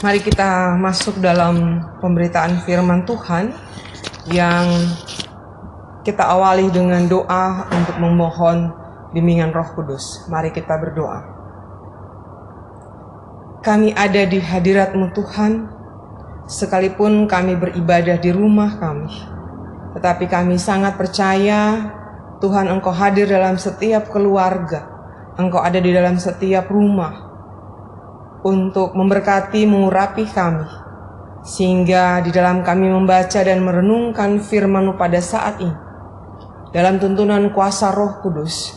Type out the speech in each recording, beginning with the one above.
Mari kita masuk dalam pemberitaan firman Tuhan yang kita awali dengan doa untuk memohon bimbingan Roh Kudus. Mari kita berdoa. Kami ada di hadirat-Mu Tuhan, sekalipun kami beribadah di rumah kami. Tetapi kami sangat percaya Tuhan, Engkau hadir dalam setiap keluarga. Engkau ada di dalam setiap rumah untuk memberkati, mengurapi kami, sehingga di dalam kami membaca dan merenungkan firman-Mu pada saat ini, dalam tuntunan kuasa Roh Kudus,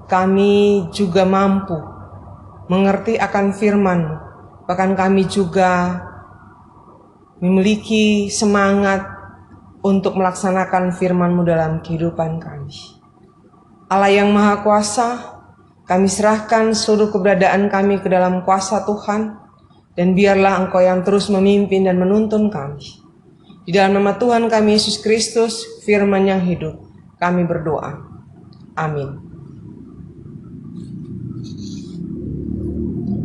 kami juga mampu mengerti akan firman-Mu. Bahkan kami juga memiliki semangat untuk melaksanakan firman-Mu dalam kehidupan kami. Allah yang Maha Kuasa, kami serahkan seluruh keberadaan kami ke dalam kuasa Tuhan, dan biarlah Engkau yang terus memimpin dan menuntun kami. Di dalam nama Tuhan kami Yesus Kristus, firman yang hidup, kami berdoa. Amin.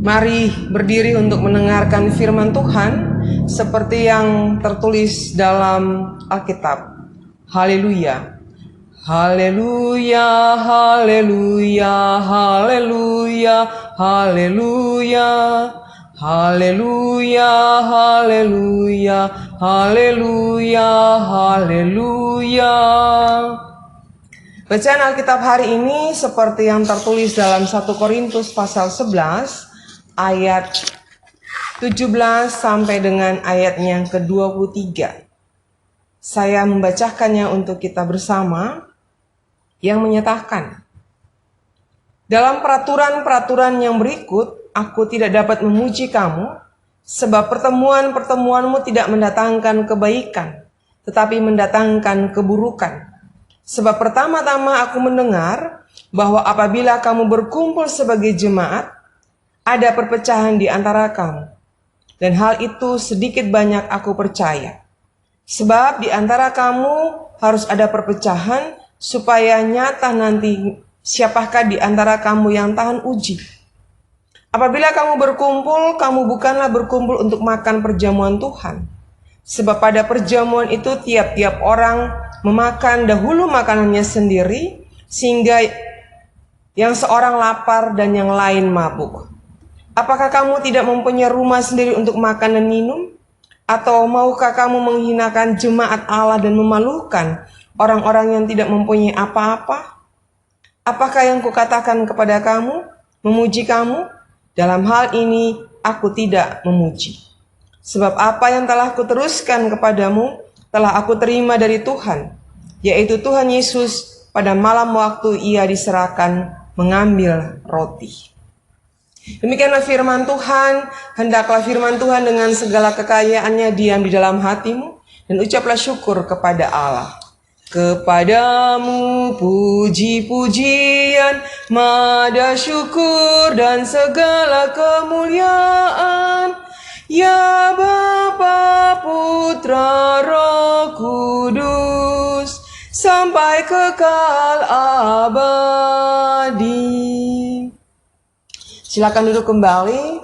Mari berdiri untuk mendengarkan firman Tuhan seperti yang tertulis dalam Alkitab. Haleluya. Haleluya, haleluya, haleluya, haleluya, haleluya, haleluya, haleluya, haleluya. Bacaan Alkitab hari ini seperti yang tertulis dalam 1 Korintus pasal 11 ayat 17 sampai dengan ayat yang ke-23. Saya membacakannya untuk kita bersama, yang menyatakan, dalam peraturan-peraturan yang berikut, aku tidak dapat memuji kamu, sebab pertemuan-pertemuanmu tidak mendatangkan kebaikan, tetapi mendatangkan keburukan. Sebab pertama-tama aku mendengar bahwa apabila kamu berkumpul sebagai jemaat, ada perpecahan di antara kamu. Dan hal itu sedikit banyak aku percaya. Sebab di antara kamu harus ada perpecahan, supaya nyata nanti siapakah di antara kamu yang tahan uji. Apabila kamu berkumpul, kamu bukanlah berkumpul untuk makan perjamuan Tuhan. Sebab pada perjamuan itu tiap-tiap orang memakan dahulu makanannya sendiri, sehingga yang seorang lapar dan yang lain mabuk. Apakah kamu tidak mempunyai rumah sendiri untuk makan dan minum? Atau maukah kamu menghinakan jemaat Allah dan memalukan orang-orang yang tidak mempunyai apa-apa? Apakah yang kukatakan kepada kamu, memuji kamu? Dalam hal ini aku tidak memuji. Sebab apa yang telah kuteruskan kepadamu, telah aku terima dari Tuhan, yaitu Tuhan Yesus pada malam waktu Ia diserahkan mengambil roti. Demikianlah firman Tuhan. Hendaklah firman Tuhan dengan segala kekayaannya diam di dalam hatimu, dan ucaplah syukur kepada Allah. Kepadamu puji-pujian, mada syukur dan segala kemuliaan, ya Bapa, Putra, Roh Kudus, sampai kekal abadi. Silakan duduk kembali.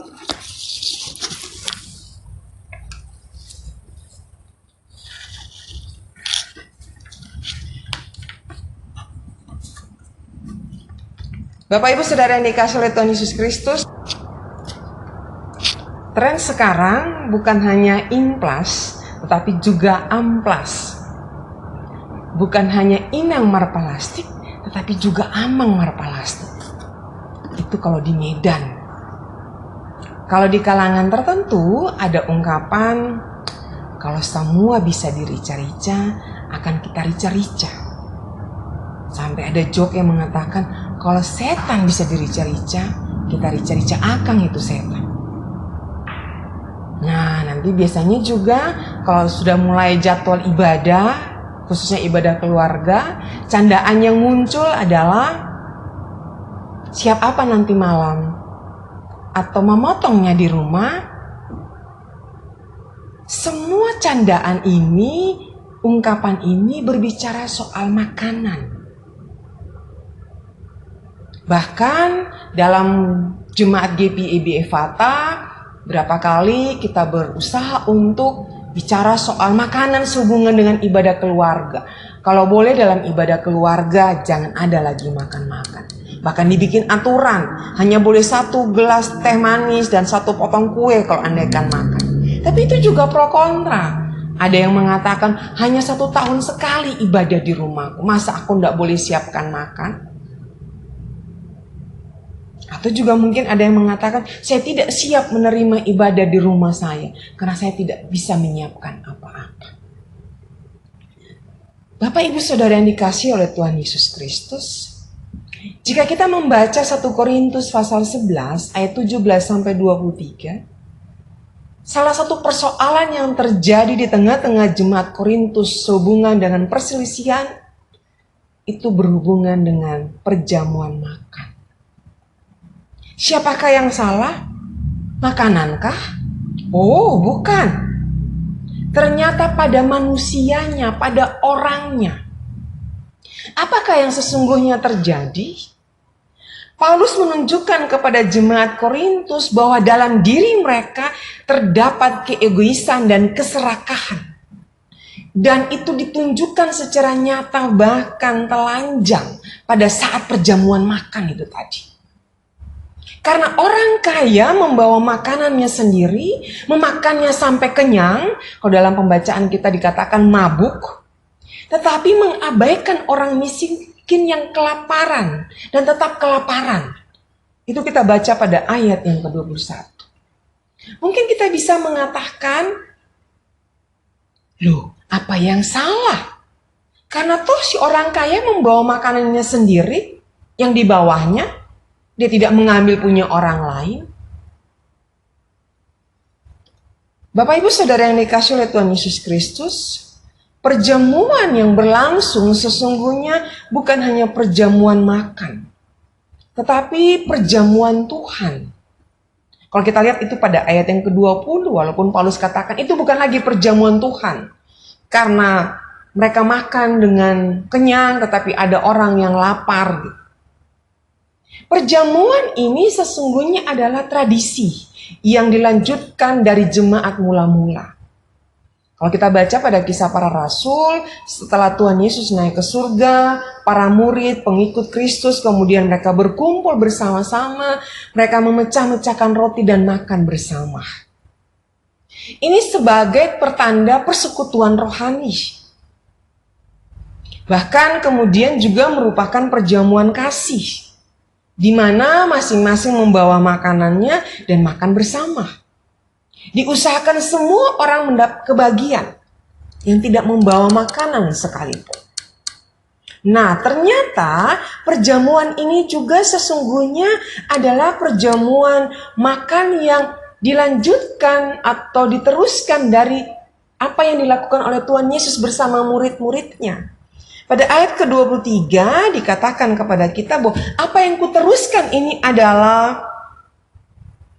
Bapak Ibu Saudara yang dikasihi oleh Tuhan Yesus Kristus, tren sekarang bukan hanya implas, tetapi juga amplas. Bukan hanya inang marpalastik, tetapi juga amang marpalastik. Itu kalau di Medan. Kalau di kalangan tertentu ada ungkapan, kalau semua bisa dirica-rica, akan kita rica-rica. Sampai ada joke yang mengatakan, kalau setan bisa dirica-rica, kita rica-rica akang itu setan. Nah, nanti biasanya juga kalau sudah mulai jadwal ibadah, khususnya ibadah keluarga, candaan yang muncul adalah siap apa nanti malam? Atau memotongnya di rumah? Semua candaan ini, ungkapan ini berbicara soal makanan. Bahkan dalam Jemaat GPIB Efata Berapa kali kita berusaha untuk bicara soal makanan sehubungan dengan ibadah keluarga. Kalau boleh dalam ibadah keluarga jangan ada lagi makan-makan. Bahkan dibikin aturan, hanya boleh 1 gelas teh manis dan 1 potong kue kalau Anda akan makan. Tapi itu juga pro kontra. Ada yang mengatakan hanya 1 tahun sekali ibadah di rumahku, masa aku tidak boleh siapkan makan? Atau juga mungkin ada yang mengatakan saya tidak siap menerima ibadah di rumah saya karena saya tidak bisa menyiapkan apa-apa. Bapak Ibu Saudara yang dikasihi oleh Tuhan Yesus Kristus, jika kita membaca 1 Korintus pasal 11 ayat 17 sampai 23, salah satu persoalan yang terjadi di tengah-tengah jemaat Korintus sehubungan dengan perselisihan itu berhubungan dengan perjamuan makan. Siapakah yang salah? Makanankah? Oh, bukan. Ternyata pada manusianya, pada orangnya. Apakah yang sesungguhnya terjadi? Paulus menunjukkan kepada jemaat Korintus bahwa dalam diri mereka terdapat keegoisan dan keserakahan. Dan itu ditunjukkan secara nyata bahkan telanjang pada saat perjamuan makan itu tadi. Karena orang kaya membawa makanannya sendiri, memakannya sampai kenyang, kalau dalam pembacaan kita dikatakan mabuk, tetapi mengabaikan orang miskin yang kelaparan dan tetap kelaparan. Itu kita baca pada ayat yang ke-21. Mungkin kita bisa mengatakan, loh, apa yang salah? Karena toh si orang kaya membawa makanannya sendiri, yang di bawahnya dia tidak mengambil punya orang lain. Bapak Ibu Saudara yang dikasihi oleh Tuhan Yesus Kristus, perjamuan yang berlangsung sesungguhnya bukan hanya perjamuan makan, tetapi perjamuan Tuhan. Kalau kita lihat itu pada ayat yang ke-20, walaupun Paulus katakan itu bukan lagi perjamuan Tuhan, karena mereka makan dengan kenyang tetapi ada orang yang lapar. Perjamuan ini sesungguhnya adalah tradisi yang dilanjutkan dari jemaat mula-mula. Kalau kita baca pada Kisah Para Rasul, setelah Tuhan Yesus naik ke surga, para murid, pengikut Kristus, kemudian mereka berkumpul bersama-sama, mereka memecah-mecahkan roti dan makan bersama. Ini sebagai pertanda persekutuan rohani. Bahkan kemudian juga merupakan perjamuan kasih, di mana masing-masing membawa makanannya dan makan bersama. Diusahakan semua orang mendapat kebahagiaan yang tidak membawa makanan sekalipun. Nah, ternyata perjamuan ini juga sesungguhnya adalah perjamuan makan yang dilanjutkan atau diteruskan dari apa yang dilakukan oleh Tuhan Yesus bersama murid-muridnya. Pada ayat ke-23 dikatakan kepada kita bahwa apa yang kuteruskan ini adalah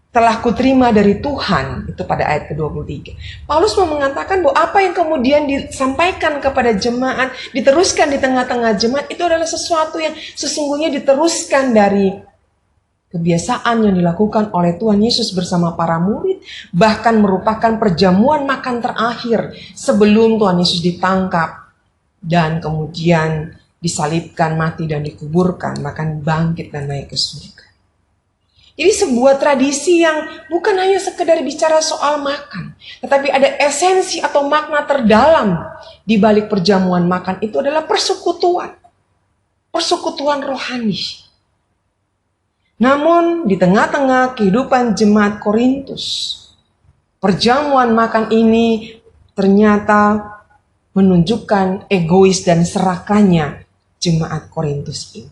telah kuterima dari Tuhan. Itu pada ayat ke-23. Paulus mau mengatakan bahwa apa yang kemudian disampaikan kepada jemaat, diteruskan di tengah-tengah jemaat, itu adalah sesuatu yang sesungguhnya diteruskan dari kebiasaan yang dilakukan oleh Tuhan Yesus bersama para murid, bahkan merupakan perjamuan makan terakhir sebelum Tuhan Yesus ditangkap dan kemudian disalibkan, mati dan dikuburkan, bahkan bangkit dan naik ke surga. Jadi sebuah tradisi yang bukan hanya sekedar bicara soal makan, tetapi ada esensi atau makna terdalam di balik perjamuan makan itu adalah persekutuan. Persekutuan rohani. Namun di tengah-tengah kehidupan jemaat Korintus, perjamuan makan ini ternyata menunjukkan egois dan serakahnya jemaat Korintus ini.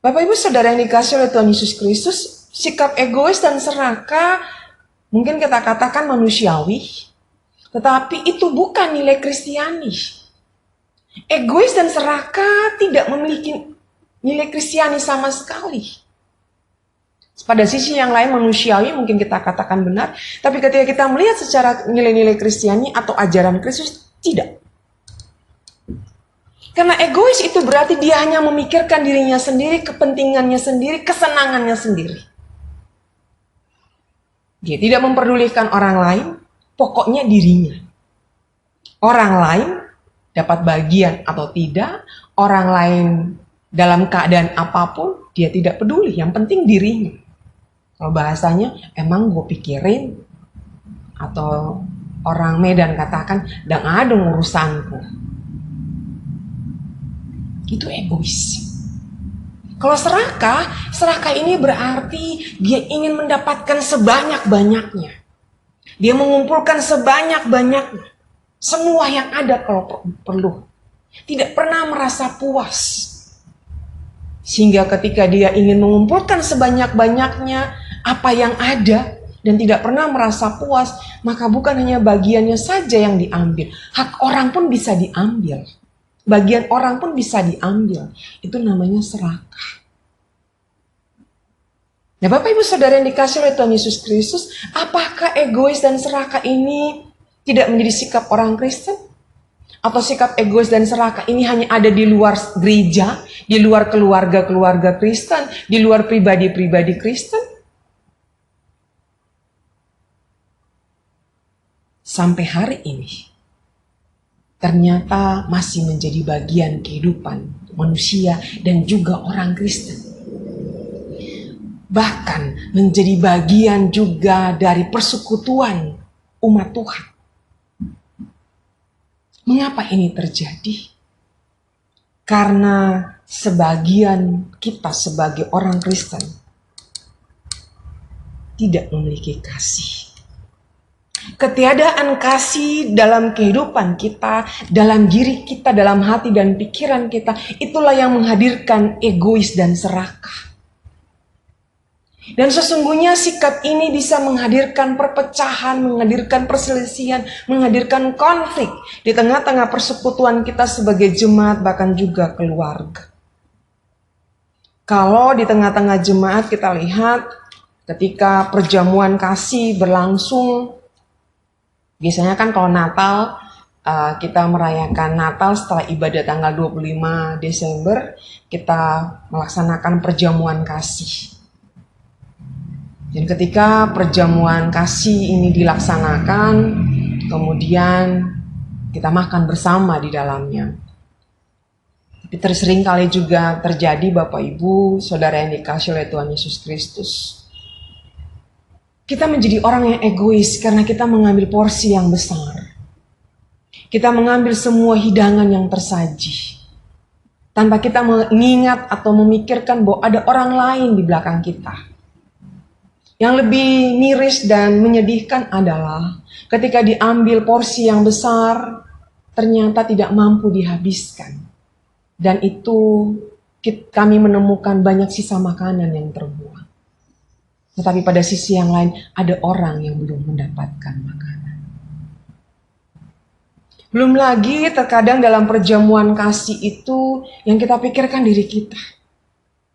Bapak Ibu Saudara yang dikasihi oleh Tuhan Yesus Kristus, sikap egois dan serakah mungkin kita katakan manusiawi, tetapi itu bukan nilai Kristiani. Egois dan serakah tidak memiliki nilai Kristiani sama sekali. Pada sisi yang lain manusiawi mungkin kita katakan benar, tapi ketika kita melihat secara nilai-nilai Kristiani atau ajaran Kristus, tidak. Karena egois itu berarti dia hanya memikirkan dirinya sendiri, kepentingannya sendiri, kesenangannya sendiri. Dia tidak memperdulikan orang lain, pokoknya dirinya. Orang lain dapat bagian atau tidak, orang lain dalam keadaan apapun, dia tidak peduli. Yang penting dirinya. Kalau bahasanya, emang gue pikirin, atau orang Medan katakan, "Dang ada urusanku." Itu egois. Kalau serakah ini berarti dia ingin mendapatkan sebanyak-banyaknya. Dia mengumpulkan sebanyak-banyaknya. Semua yang ada kalau perlu. Tidak pernah merasa puas. Sehingga ketika dia ingin mengumpulkan sebanyak-banyaknya apa yang ada dan tidak pernah merasa puas, maka bukan hanya bagiannya saja yang diambil. Hak orang pun bisa diambil. Bagian orang pun bisa diambil. Itu namanya serakah. Nah, Bapak Ibu Saudara yang dikasihi oleh Tuhan Yesus Kristus, apakah egois dan serakah ini tidak menjadi sikap orang Kristen? Atau sikap egois dan serakah ini hanya ada di luar gereja, di luar keluarga-keluarga Kristen, di luar pribadi-pribadi Kristen? Sampai hari ini, ternyata masih menjadi bagian kehidupan manusia dan juga orang Kristen. Bahkan menjadi bagian juga dari persekutuan umat Tuhan. Mengapa ini terjadi? Karena sebagian kita sebagai orang Kristen tidak memiliki kasih. Ketiadaan kasih dalam kehidupan kita, dalam diri kita, dalam hati dan pikiran kita, itulah yang menghadirkan egois dan serakah. Dan sesungguhnya sikap ini bisa menghadirkan perpecahan, menghadirkan perselisihan, menghadirkan konflik di tengah-tengah persekutuan kita sebagai jemaat, bahkan juga keluarga. Kalau di tengah-tengah jemaat kita lihat ketika perjamuan kasih berlangsung, biasanya kan kalau Natal, kita merayakan Natal setelah ibadah tanggal 25 Desember, kita melaksanakan perjamuan kasih. Dan ketika perjamuan kasih ini dilaksanakan, kemudian kita makan bersama di dalamnya. Tapi tersering kali juga terjadi Bapak Ibu, Saudara yang dikasihi oleh Tuhan Yesus Kristus. Kita menjadi orang yang egois karena kita mengambil porsi yang besar. Kita mengambil semua hidangan yang tersaji. Tanpa kita mengingat atau memikirkan bahwa ada orang lain di belakang kita. Yang lebih miris dan menyedihkan adalah ketika diambil porsi yang besar, ternyata tidak mampu dihabiskan. Dan itu kami menemukan banyak sisa makanan yang terbuang. Tetapi pada sisi yang lain ada orang yang belum mendapatkan makanan. Belum lagi terkadang dalam perjamuan kasih itu yang kita pikirkan diri kita.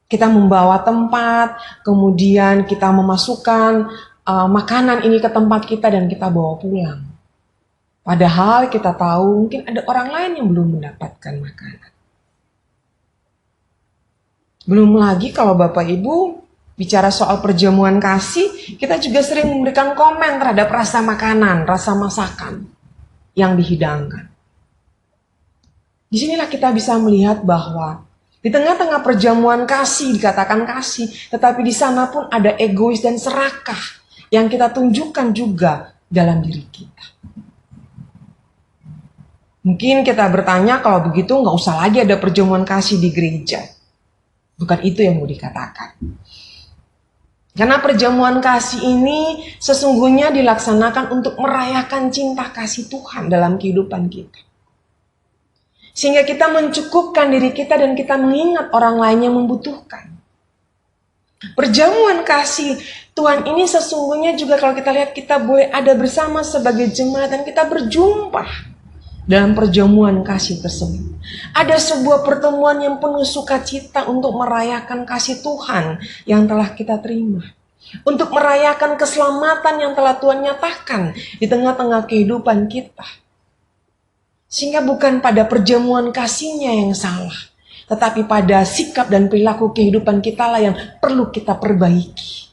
Kita membawa tempat, kemudian kita memasukkan makanan ini ke tempat kita dan kita bawa pulang. Padahal kita tahu mungkin ada orang lain yang belum mendapatkan makanan. Belum lagi kalau Bapak Ibu bicara soal perjamuan kasih, kita juga sering memberikan komen terhadap rasa makanan, rasa masakan yang dihidangkan. Disinilah kita bisa melihat bahwa di tengah-tengah perjamuan kasih dikatakan kasih, tetapi di sana pun ada egois dan serakah yang kita tunjukkan juga dalam diri kita. Mungkin kita bertanya kalau begitu nggak usah lagi ada perjamuan kasih di gereja. Bukan itu yang mau dikatakan. Karena perjamuan kasih ini sesungguhnya dilaksanakan untuk merayakan cinta kasih Tuhan dalam kehidupan kita. Sehingga kita mencukupkan diri kita dan kita mengingat orang lain yang membutuhkan. Perjamuan kasih Tuhan ini sesungguhnya juga kalau kita lihat kita boleh ada bersama sebagai jemaat dan kita berjumpa dalam perjamuan kasih tersebut. Ada sebuah pertemuan yang penuh sukacita untuk merayakan kasih Tuhan yang telah kita terima. Untuk merayakan keselamatan yang telah Tuhan nyatakan di tengah-tengah kehidupan kita. Sehingga bukan pada perjamuan kasihnya yang salah, tetapi pada sikap dan perilaku kehidupan kita lah yang perlu kita perbaiki.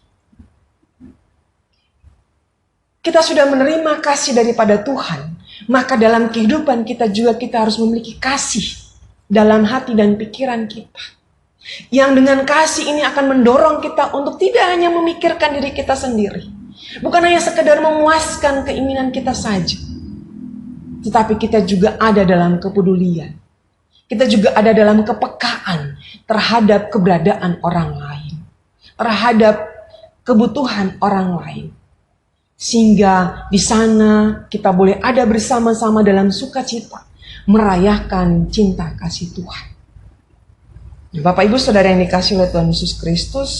kita sudah menerima kasih daripada Tuhan, maka dalam kehidupan kita juga kita harus memiliki kasih dalam hati dan pikiran kita. Yang dengan kasih ini akan mendorong kita untuk tidak hanya memikirkan diri kita sendiri. Bukan hanya sekedar memuaskan keinginan kita saja. Tetapi kita juga ada dalam kepedulian. Kita juga ada dalam kepekaan terhadap keberadaan orang lain. Terhadap kebutuhan orang lain. Sehingga di sana kita boleh ada bersama-sama dalam sukacita. Merayakan cinta kasih Tuhan. Bapak Ibu Saudara yang dikasihi oleh Tuhan Yesus Kristus,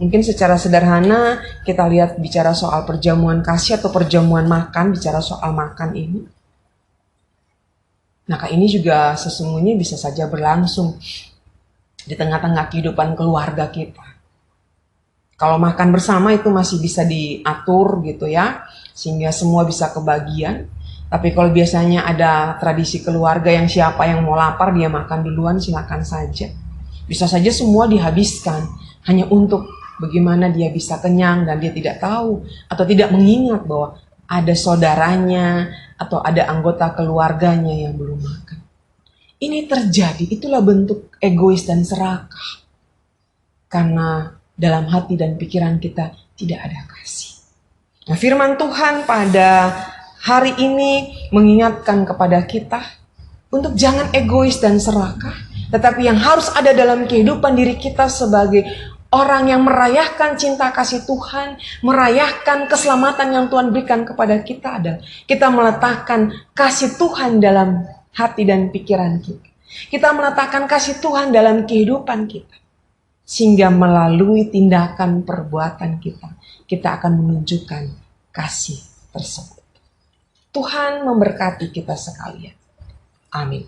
mungkin secara sederhana kita lihat bicara soal perjamuan kasih atau perjamuan makan, bicara soal makan ini. Maka ini juga sesungguhnya bisa saja berlangsung di tengah-tengah kehidupan keluarga kita. Kalau makan bersama itu masih bisa diatur gitu ya, sehingga semua bisa kebagian. Tapi kalau biasanya ada tradisi keluarga yang siapa yang mau lapar dia makan duluan, silakan saja. Bisa saja semua dihabiskan hanya untuk bagaimana dia bisa kenyang dan dia tidak tahu atau tidak mengingat bahwa ada saudaranya atau ada anggota keluarganya yang belum makan. Ini terjadi, itulah bentuk egois dan serakah. Karena dalam hati dan pikiran kita tidak ada kasih. Nah, firman Tuhan pada hari ini mengingatkan kepada kita untuk jangan egois dan serakah. Tetapi yang harus ada dalam kehidupan diri kita sebagai orang yang merayakan cinta kasih Tuhan, merayakan keselamatan yang Tuhan berikan kepada kita adalah kita meletakkan kasih Tuhan dalam hati dan pikiran kita. Kita meletakkan kasih Tuhan dalam kehidupan kita. Sehingga melalui tindakan perbuatan kita, kita akan menunjukkan kasih tersebut. Tuhan memberkati kita sekalian. Amin.